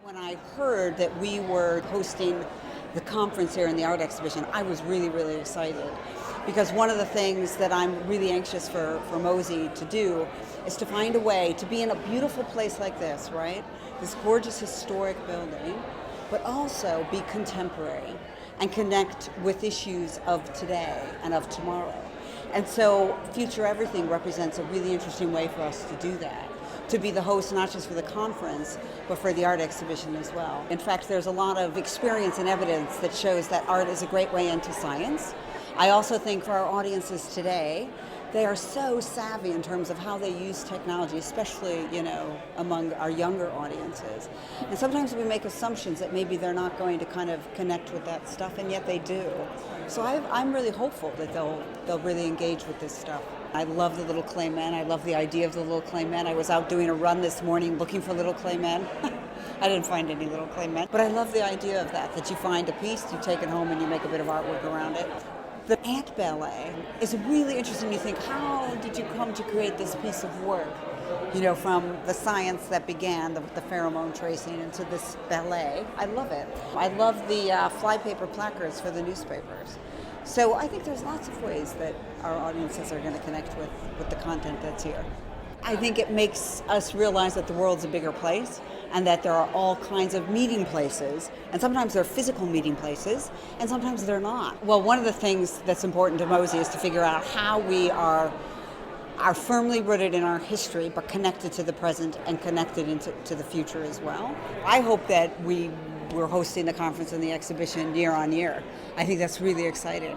When I heard that we were hosting the conference here in the art exhibition, I was really, really excited. Because one of the things that I'm really anxious for MOSI to do is to find a way to be in a beautiful place like this, right? This gorgeous historic building, but also be contemporary and connect with issues of today and of tomorrow. And so FutureEverything represents a really interesting way for us to do that, to be the host not just for the conference, but for the art exhibition as well. In fact, there's a lot of experience and evidence that shows that art is a great way into science. I also think for our audiences today, they are so savvy in terms of how they use technology, especially, among our younger audiences. And sometimes we make assumptions that maybe they're not going to kind of connect with that stuff, and yet they do. So I'm really hopeful that they'll really engage with this stuff. I love the little clay men. I love the idea of the little clay men. I was out doing a run this morning looking for little clay men. I didn't find any little clay men. But I love the idea of that you find a piece, you take it home, and you make a bit of artwork around it. The ant ballet is really interesting. You think, how did you come to create this piece of work? From the science that began, the pheromone tracing, into this ballet. I love it. I love the flypaper placards for the newspapers. So I think there's lots of ways that our audiences are going to connect with the content that's here. I think it makes us realize that the world's a bigger place and that there are all kinds of meeting places. And sometimes they're physical meeting places, and sometimes they're not. Well, one of the things that's important to MOSI is to figure out how we are firmly rooted in our history, but connected to the present and connected to the future as well. I hope that we're hosting the conference and the exhibition year on year. I think that's really exciting.